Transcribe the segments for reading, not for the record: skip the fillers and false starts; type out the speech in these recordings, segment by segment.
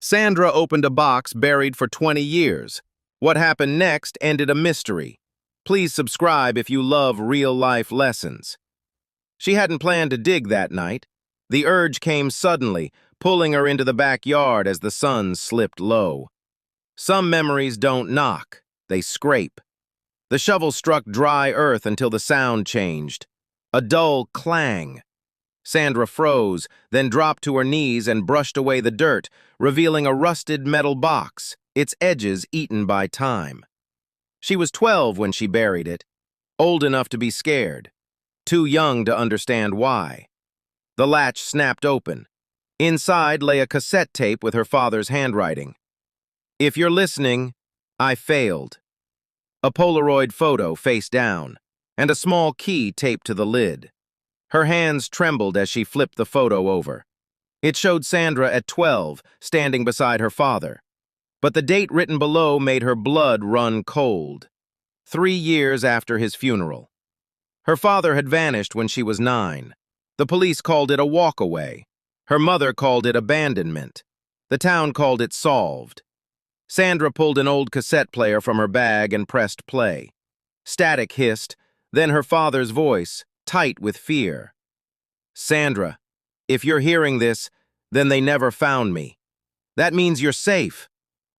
Sandra opened a box buried for 20 years. What happened next ended a mystery. Please subscribe if you love real-life lessons. She hadn't planned to dig that night. The urge came suddenly, pulling her into the backyard as the sun slipped low. Some memories don't knock, they scrape. The shovel struck dry earth until the sound changed. A dull clang. Sandra froze, then dropped to her knees and brushed away the dirt, revealing a rusted metal box, its edges eaten by time. She was 12 when she buried it, old enough to be scared, too young to understand why. The latch snapped open. Inside lay a cassette tape with her father's handwriting. "If you're listening, I failed." A Polaroid photo face down, and a small key taped to the lid. Her hands trembled as she flipped the photo over. It showed Sandra at 12, standing beside her father. But the date written below made her blood run cold. 3 years after his funeral. Her father had vanished when she was 9. The police called it a walkaway. Her mother called it abandonment. The town called it solved. Sandra pulled an old cassette player from her bag and pressed play. Static hissed, then her father's voice, tight with fear. "Sandra, if you're hearing this, then they never found me. That means you're safe,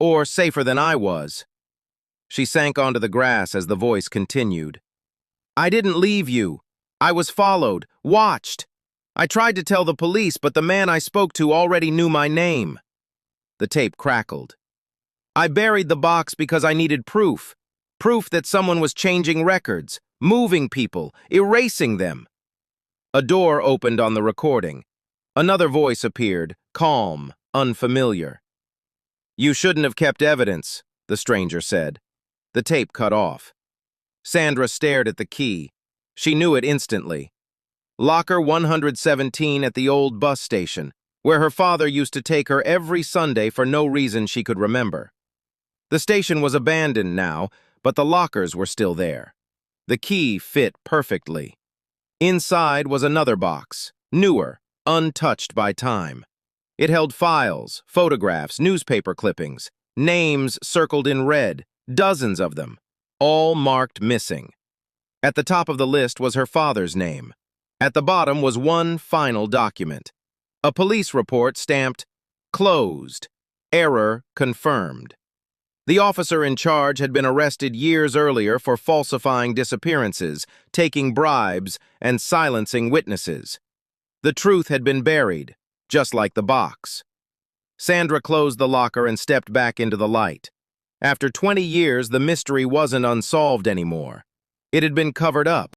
or safer than I was." She sank onto the grass as the voice continued. "I didn't leave you. I was followed, watched. I tried to tell the police, but the man I spoke to already knew my name." The tape crackled. "I buried the box because I needed proof. Proof that someone was changing records, moving people, erasing them." A door opened on the recording. Another voice appeared, calm, unfamiliar. "You shouldn't have kept evidence," the stranger said. The tape cut off. Sandra stared at the key. She knew it instantly. Locker 117 at the old bus station, where her father used to take her every Sunday for no reason she could remember. The station was abandoned now, but the lockers were still there. The key fit perfectly. Inside was another box, newer, untouched by time. It held files, photographs, newspaper clippings, names circled in red, dozens of them, all marked missing. At the top of the list was her father's name. At the bottom was one final document. A police report stamped, "Closed. Error confirmed." The officer in charge had been arrested years earlier for falsifying disappearances, taking bribes, and silencing witnesses. The truth had been buried, just like the box. Sandra closed the locker and stepped back into the light. After 20 years, the mystery wasn't unsolved anymore. It had been covered up.